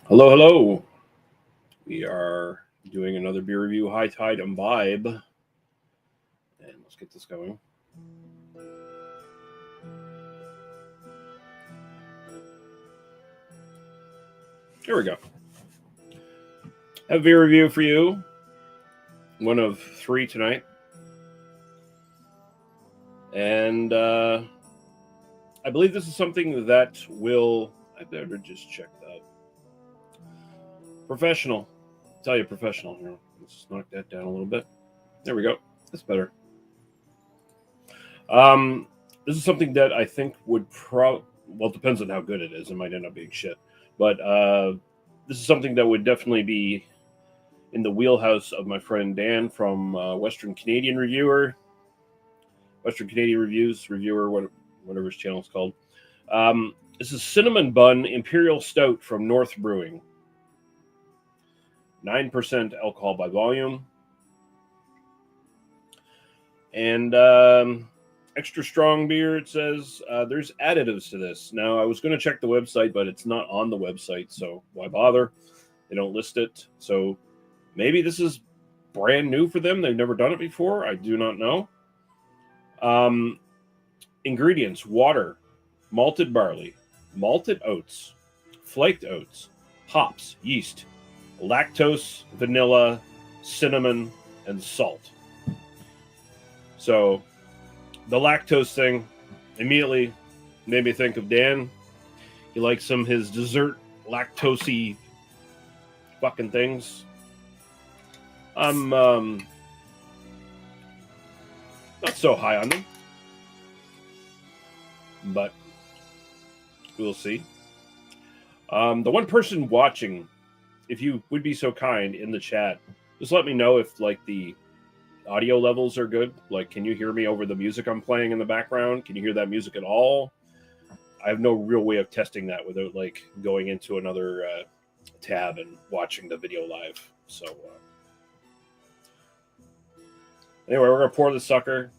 Hello, hello. We are doing another beer review, High Tide Imbibe. And let's get this going. Here we go. Have a beer review for you. One of three tonight. And I believe this is something that will... I better just check that. Professional. I'll tell you professional here. Let's knock that down a little bit. There we go. That's better. This is something that I think would well, it depends on how good it is. It might end up being shit. But this is something that would definitely be in the wheelhouse of my friend Dan from Western Canadian Reviewer. Western Canadian Reviewer, whatever his channel is called. This is Cinnamon Bun Imperial Stout from North Brewing. 9% alcohol by volume. And extra strong beer, it says. There's additives to this. Now, I was going to check the website, but it's not on the website, so why bother? They don't list it. So maybe this is brand new for them. They've never done it before. I do not know. Ingredients: water, malted barley, malted oats, flaked oats, hops, yeast, lactose, vanilla, cinnamon, and salt. So the lactose thing immediately made me think of Dan. He likes his dessert lactosey fucking things. I'm not so high on them, but we'll see. The one person watching, if you would be so kind in the chat, just let me know if like the audio levels are good. Like, can you hear me over the music I'm playing in the background? Can you hear that music at all? I have no real way of testing that without like going into another tab and watching the video live. So anyway, we're gonna pour the sucker.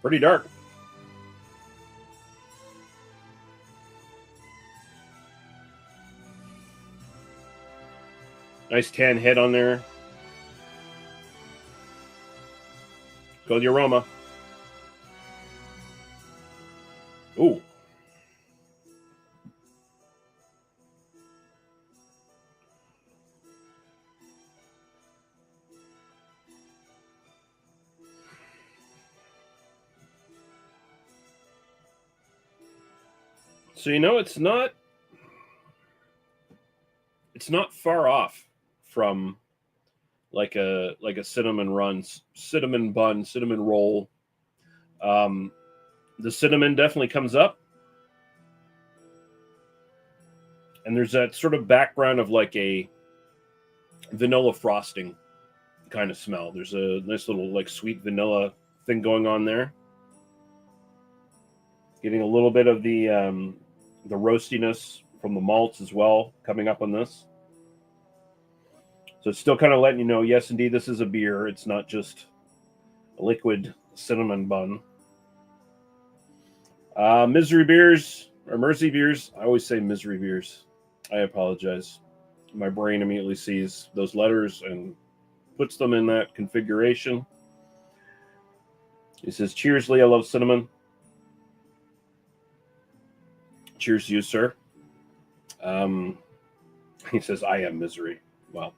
Pretty dark. Nice tan head on there. Go the aroma. Ooh. So it's not far off from like a cinnamon bun, cinnamon roll. The cinnamon definitely comes up, and there's that sort of background of like a vanilla frosting kind of smell. There's a nice little like sweet vanilla thing going on there. Getting a little bit of the roastiness from the malts as well coming up on this. So it's still kind of letting you know, yes, indeed, this is a beer. It's not just a liquid cinnamon bun. Misery beers, or Mercy beers. I always say misery beers. I apologize. My brain immediately sees those letters and puts them in that configuration. He says, cheers, Lee. I love cinnamon. Cheers to you, sir. He says, I am misery. Wow.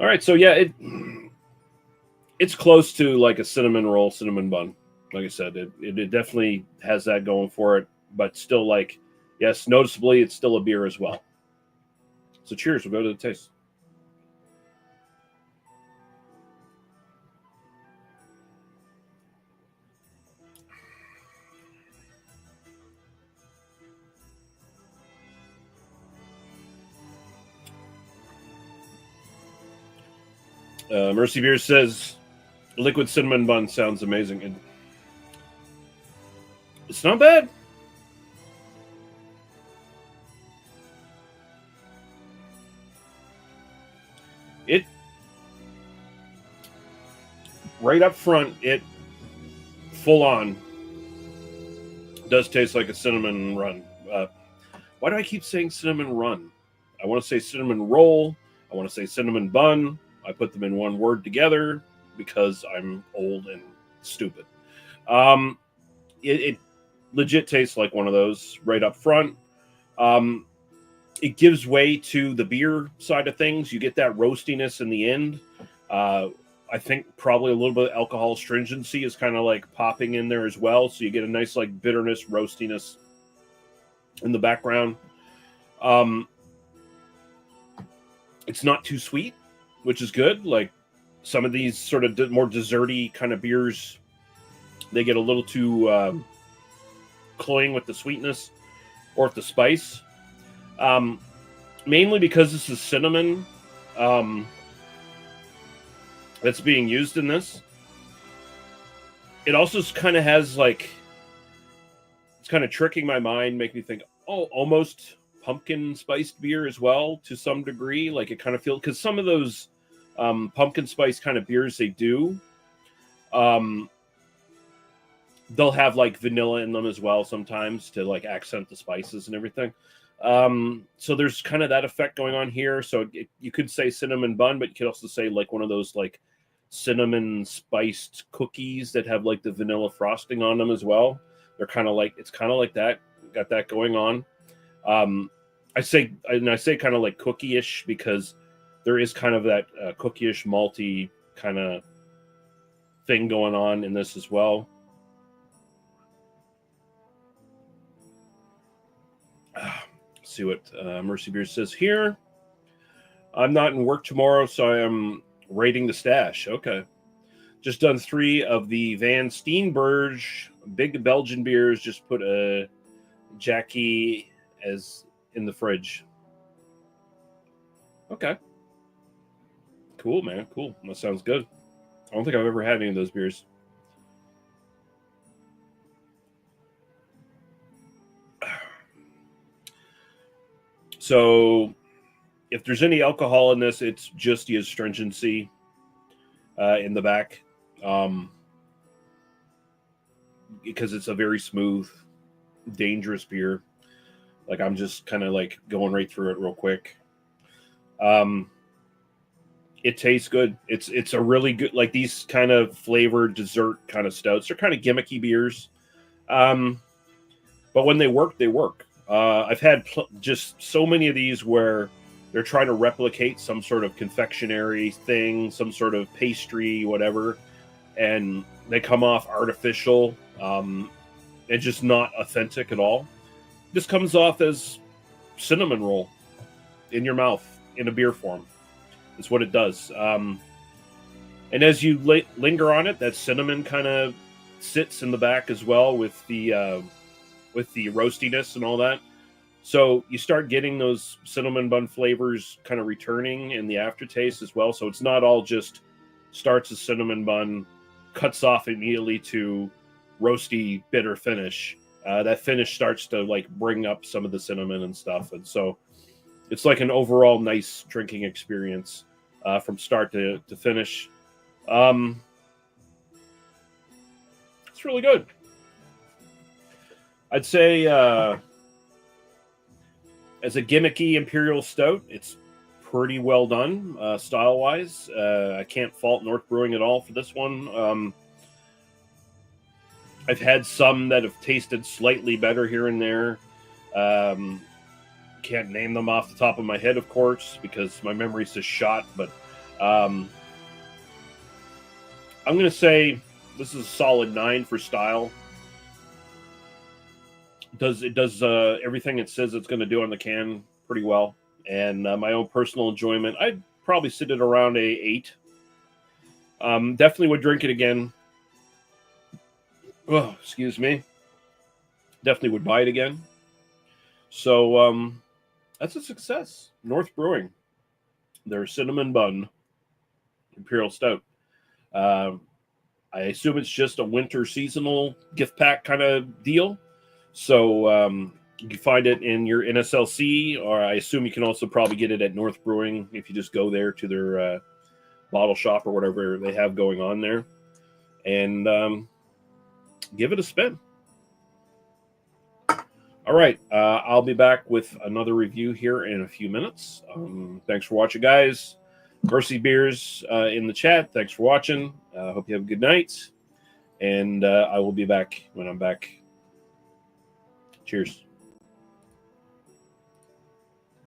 All right, so yeah, it's close to like a cinnamon roll, cinnamon bun. Like I said, it definitely has that going for it, but still, like, yes, noticeably, it's still a beer as well. So cheers, we'll go to the taste. Mercy Beer says, liquid cinnamon bun sounds amazing. It's not bad. right up front, it full on does taste like a cinnamon run. Why do I keep saying cinnamon run? I want to say cinnamon roll. I want to say cinnamon bun. I put them in one word together because I'm old and stupid. It legit tastes like one of those right up front. It gives way to the beer side of things. You get that roastiness in the end. I think probably a little bit of alcohol stringency is kind of like popping in there as well. So you get a nice like bitterness, roastiness in the background. It's not too sweet, which is good. Like some of these sort of more desserty kind of beers, they get a little too cloying with the sweetness or with the spice. Mainly because this is cinnamon that's being used in this. It also kind of has like, it's kind of tricking my mind, make me think, oh, almost pumpkin spiced beer as well to some degree. Like it kind of feels, because some of those pumpkin spice kind of beers they do, they'll have like vanilla in them as well sometimes to like accent the spices and everything. So there's kind of that effect going on here. So you could say cinnamon bun, but you could also say like one of those like cinnamon spiced cookies that have like the vanilla frosting on them as well. They're kind of like, it's kind of like that, got that going on. I say kind of like cookie-ish because there is kind of that cookie-ish malty kind of thing going on in this as well. See what Mercy Beer says here. I'm not in work tomorrow, so I am rating the stash. Okay. Just done 3 of the Van Steenberg big Belgian beers. Just put a Jackie as in the fridge. Okay. Cool, man. Cool. That sounds good. I don't think I've ever had any of those beers. So if there's any alcohol in this, it's just the astringency in the back. Because it's a very smooth, dangerous beer. Like I'm just kind of like going right through it real quick. It tastes good. It's a really good, like these kind of flavored dessert kind of stouts. They're kind of gimmicky beers. But when they work, they work. I've had just so many of these where they're trying to replicate some sort of confectionery thing, some sort of pastry, whatever, and they come off artificial and just not authentic at all. This comes off as cinnamon roll in your mouth in a beer form. It's what it does. And as you linger on it, that cinnamon kind of sits in the back as well with the roastiness and all that. So you start getting those cinnamon bun flavors kind of returning in the aftertaste as well. So it's not all just starts as cinnamon bun, cuts off immediately to roasty, bitter finish. That finish starts to like bring up some of the cinnamon and stuff. And so it's like an overall nice drinking experience from start to finish. It's really good. I'd say as a gimmicky Imperial Stout, it's pretty well done style-wise. I can't fault North Brewing at all for this one. I've had some that have tasted slightly better here and there. Can't name them off the top of my head, of course, because my memory's just shot. But I'm going to say this is a solid 9 for style. It does everything it says it's going to do on the can pretty well. And my own personal enjoyment, I'd probably sit it around a 8. Definitely would drink it again. Oh, excuse me. Definitely would buy it again. So that's a success. North Brewing, their cinnamon bun Imperial Stout. I assume it's just a winter seasonal gift pack kind of deal. So you can find it in your NSLC, or I assume you can also probably get it at North Brewing if you just go there to their bottle shop or whatever they have going on there. and give it a spin. All right, I'll be back with another review here in a few minutes. Thanks for watching, guys. Mercy Beers in the chat. Thanks for watching. Hope you have a good night. And I will be back when I'm back. Cheers.